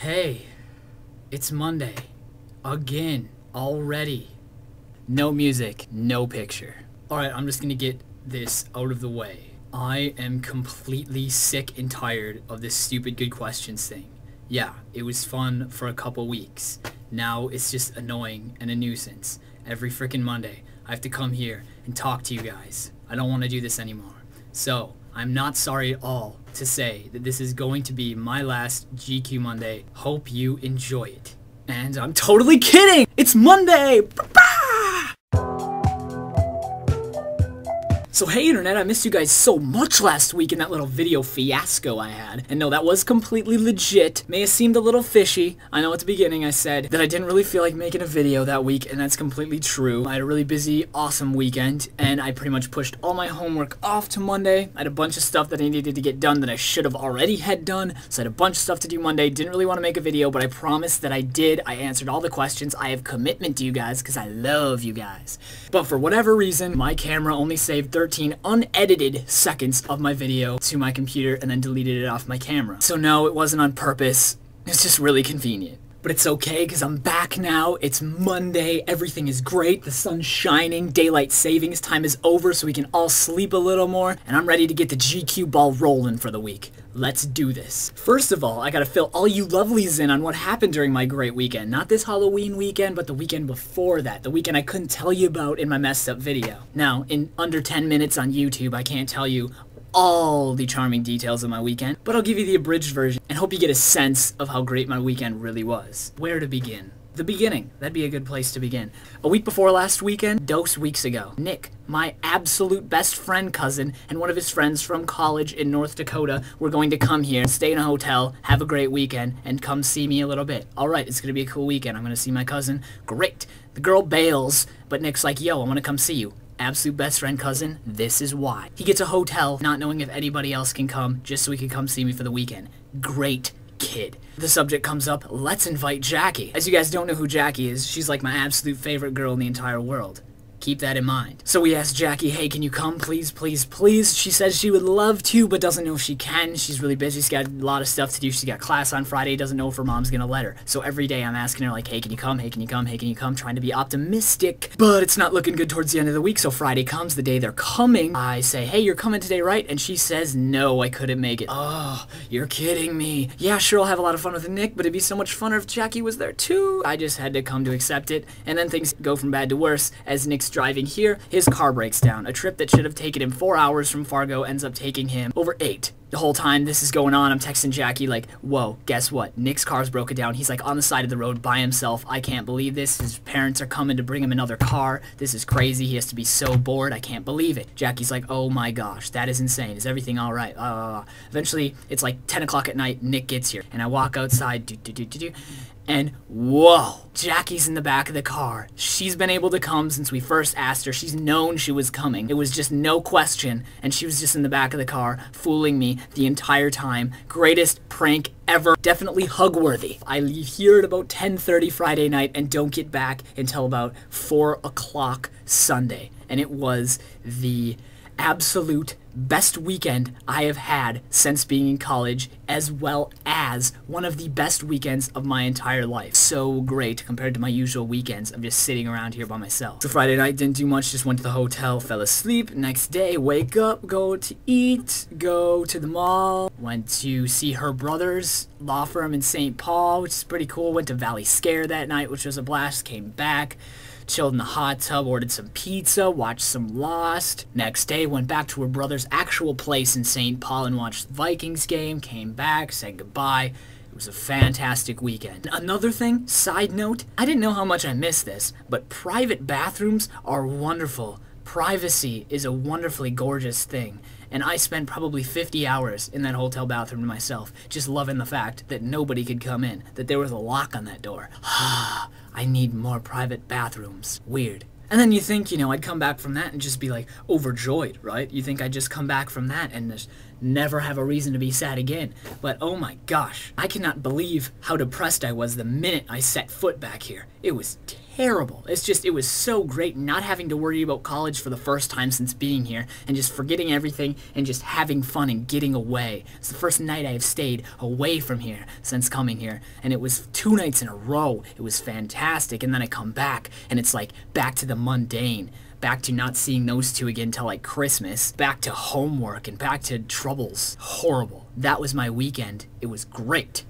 Hey, it's Monday. Again. Already. No music, no picture. Alright, I'm just gonna get this out of the way. I am completely sick and tired of this stupid good questions thing. Yeah, it was fun for a couple weeks. Now it's just annoying and a nuisance. Every freaking Monday, I have to come here and talk to you guys. I don't want to do this anymore. So, I'm not sorry at all to say that this is going to be my last GQ Monday. Hope you enjoy it. And I'm totally kidding! It's Monday! So hey internet, I missed you guys so much last week in that little video fiasco I had. And no, that was completely legit. May have seemed a little fishy. I know at the beginning I said that I didn't really feel like making a video that week, and that's completely true. I had a really busy, awesome weekend, and I pretty much pushed all my homework off to Monday. I had a bunch of stuff that I needed to get done that I should have already had done, so I had a bunch of stuff to do Monday. Didn't really want to make a video, but I promised that I did. I answered all the questions. I have commitment to you guys, because I love you guys. But for whatever reason, my camera only saved 13 unedited seconds of my video to my computer and then deleted it off my camera. So no, it wasn't on purpose. It's just really convenient. But it's okay because I'm back now. It's Monday. Everything is great. The sun's shining. Daylight savings time is over so we can all sleep a little more. And I'm ready to get the GQ ball rolling for the week. Let's do this. First of all, I gotta fill all you lovelies in on what happened during my great weekend. Not this Halloween weekend, but the weekend before that. The weekend I couldn't tell you about in my messed up video. Now, in under 10 minutes on YouTube, I can't tell you all the charming details of my weekend, but I'll give you the abridged version and hope you get a sense of how great my weekend really was. Where to begin? The beginning. That'd be a good place to begin. A week before last weekend, dose weeks ago, Nick, my absolute best friend cousin, and one of his friends from college in North Dakota were going to come here, stay in a hotel, have a great weekend, and come see me a little bit. Alright, it's gonna be a cool weekend. I'm gonna see my cousin. Great. The girl bails, but Nick's like, yo, I wanna come see you. Absolute best friend cousin, this is why. He gets a hotel, not knowing if anybody else can come, just so he can come see me for the weekend. Great kid. The subject comes up, let's invite Jackie. As you guys don't know who Jackie is, she's like my absolute favorite girl in the entire world. Keep that in mind. So we asked Jackie, hey, can you come, please, please, please? She says she would love to, but doesn't know if she can. She's really busy. She's got a lot of stuff to do. She's got class on Friday. Doesn't know if her mom's gonna let her. So every day I'm asking her, like, hey, can you come? Hey, can you come? Hey, can you come? Trying to be optimistic. But it's not looking good towards the end of the week. So Friday comes, the day they're coming. I say, hey, you're coming today, right? And she says, no, I couldn't make it. Oh, you're kidding me. Yeah, sure, I'll have a lot of fun with Nick, but it'd be so much funner if Jackie was there too. I just had to come to accept it. And then things go from bad to worse as Nick's driving here. His car breaks down. A trip that should have taken him 4 hours from Fargo ends up taking him over 8. The whole time this is going on, I'm texting Jackie like, whoa, guess what? Nick's car's broken down. He's like on the side of the road by himself. I can't believe this. His parents are coming to bring him another car. This is crazy. He has to be so bored. I can't believe it. Jackie's like, oh my gosh, that is insane. Is everything all right? Eventually, it's like 10 o'clock at night. Nick gets here. And I walk outside. And whoa, Jackie's in the back of the car. She's been able to come since we first asked her. She's known she was coming. It was just no question, and she was just in the back of the car fooling me the entire time. Greatest prank ever. Definitely hug-worthy. I leave here at about 10:30 Friday night and don't get back until about 4 o'clock Sunday. And it was the absolute best weekend I have had since being in college, as well as one of the best weekends of my entire life. So great compared to my usual weekends of just sitting around here by myself. So Friday night, didn't do much, just went to the hotel, fell asleep. Next day, wake up, go to eat, go to the mall, went to see her brother's law firm in St. Paul, which is pretty cool. Went to Valley Scare that night, which was a blast, came back. Chilled in the hot tub, ordered some pizza, watched some Lost. Next day, went back to her brother's actual place in St. Paul and watched the Vikings game, came back, said goodbye. It was a fantastic weekend. Another thing, side note, I didn't know how much I missed this, but private bathrooms are wonderful. Privacy is a wonderfully gorgeous thing. And I spent probably 50 hours in that hotel bathroom to myself, just loving the fact that nobody could come in, that there was a lock on that door. I need more private bathrooms. Weird. And then you think, you know, I'd come back from that and just be like overjoyed, right? You think I'd just come back from that and just never have a reason to be sad again. But oh my gosh, I cannot believe how depressed I was the minute I set foot back here. It was terrible. It was so great not having to worry about college for the first time since being here, and just forgetting everything and just having fun and getting away. It's the first night I have stayed away from here since coming here, and it was 2 nights in a row. It was fantastic, and then I come back, and it's like back to the mundane. Back to not seeing those two again till like Christmas. Back to homework and back to troubles. Horrible. That was my weekend. It was great.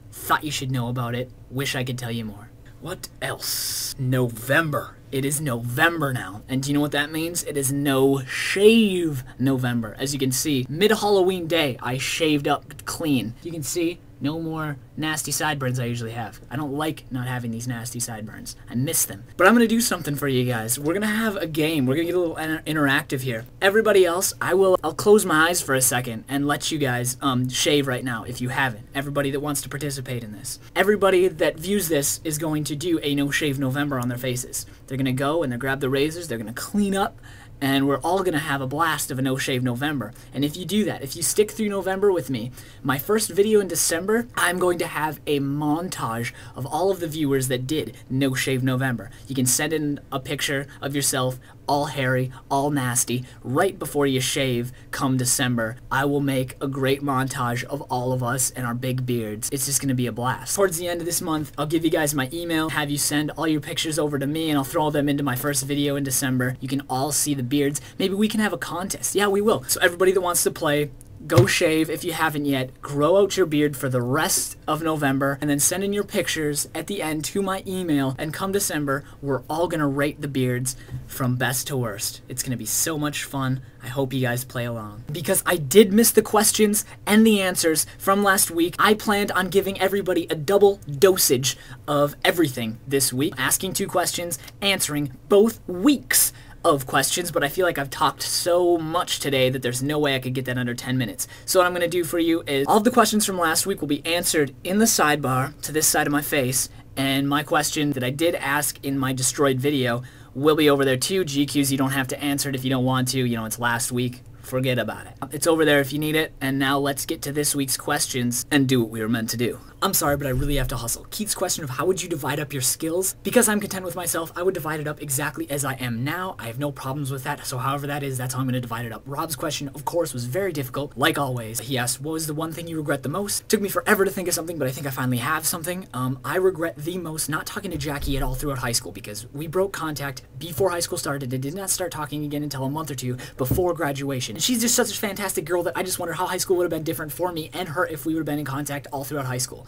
Thought you should know about it. Wish I could tell you more. What else? November. It is November now. And do you know what that means? It is no shave November. As you can see, mid-Halloween day, I shaved up clean. You can see no more nasty sideburns I usually have. I don't like not having these nasty sideburns. I miss them. But I'm gonna do something for you guys. We're gonna have a game. We're gonna get a little interactive here. Everybody else, I'll close my eyes for a second and let you guys shave right now if you haven't. Everybody that wants to participate in this. Everybody that views this is going to do a no shave November on their faces. They're gonna go and they're grab the razors, they're gonna clean up, and we're all gonna have a blast of a no-shave November. And if you do that, if you stick through November with me, my first video in December, I'm going to have a montage of all of the viewers that did no-shave November. You can send in a picture of yourself, all hairy, all nasty, right before you shave come December. I will make a great montage of all of us and our big beards. It's just gonna be a blast. Towards the end of this month, I'll give you guys my email, have you send all your pictures over to me, and I'll throw them into my first video in December. You can all see the beards. Maybe we can have a contest. Yeah, we will. So everybody that wants to play, go shave if you haven't yet, grow out your beard for the rest of November, and then send in your pictures at the end to my email, and come December, we're all gonna rate the beards from best to worst. It's gonna be so much fun. I hope you guys play along. Because I did miss the questions and the answers from last week, I planned on giving everybody a double dosage of everything this week. Asking 2 questions, answering both weeks of questions, but I feel like I've talked so much today that there's no way I could get that under 10 minutes. So what I'm going to do for you is all of the questions from last week will be answered in the sidebar to this side of my face, and my question that I did ask in my destroyed video will be over there too. GQs, you don't have to answer it if you don't want to. You know, it's last week. Forget about it. It's over there if you need it. And now let's get to this week's questions and do what we were meant to do. I'm sorry, but I really have to hustle. Keith's question of how would you divide up your skills? Because I'm content with myself, I would divide it up exactly as I am now. I have no problems with that. So however that is, that's how I'm going to divide it up. Rob's question, of course, was very difficult, like always. He asked, what was the one thing you regret the most? Took me forever to think of something, but I think I finally have something. I regret the most not talking to Jackie at all throughout high school, because we broke contact before high school started and did not start talking again until a month or 2 before graduation. And she's just such a fantastic girl that I just wonder how high school would have been different for me and her if we would have been in contact all throughout high school.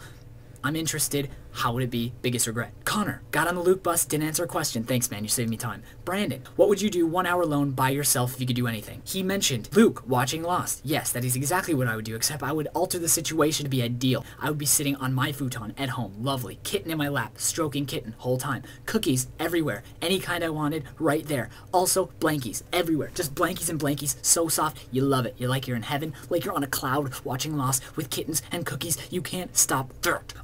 I'm interested. How would it be? Biggest regret. Connor, got on the Luke bus, didn't answer a question. Thanks, man. You saved me time. Brandon, what would you do 1 hour alone by yourself if you could do anything? He mentioned Luke watching Lost. Yes, that is exactly what I would do, except I would alter the situation to be ideal. I would be sitting on my futon at home, lovely, kitten in my lap, stroking kitten whole time. Cookies everywhere, any kind I wanted, right there. Also, blankies everywhere. Just blankies and blankies, so soft, you love it. You're like you're in heaven, like you're on a cloud watching Lost with kittens and cookies. You can't stop.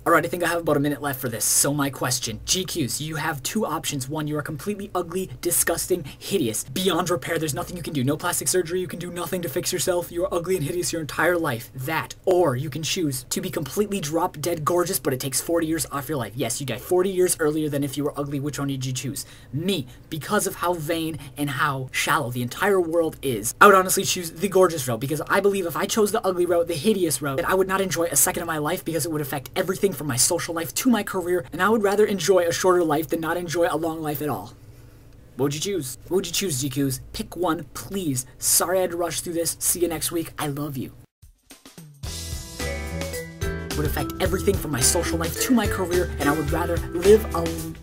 Alright, I think I have about a minute left for this. So my question, GQs, you have 2 options. 1, you are completely ugly, disgusting, hideous, beyond repair. There's nothing you can do. No plastic surgery. You can do nothing to fix yourself. You are ugly and hideous your entire life. That, or you can choose to be completely drop dead gorgeous, but it takes 40 years off your life. Yes, you die 40 years earlier than if you were ugly. Which one did you choose? Me, because of how vain and how shallow the entire world is, I would honestly choose the gorgeous route, because I believe if I chose the ugly route, the hideous route, that I would not enjoy a second of my life, because it would affect everything from my social life to my career, and I would rather enjoy a shorter life than not enjoy a long life at all. What would you choose? What would you choose, GQs? Pick one, please. Sorry I had to rush through this. See you next week. I love you. Would affect everything from my social life to my career, and I would rather live and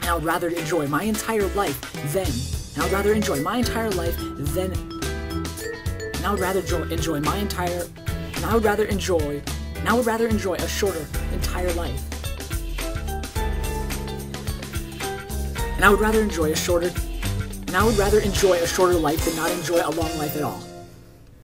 I would rather enjoy my entire life than and I would rather enjoy my entire life than and I would rather enjoy my entire and I would rather enjoy and I would rather enjoy a shorter entire life. And I would rather enjoy a shorter life than not enjoy a long life at all.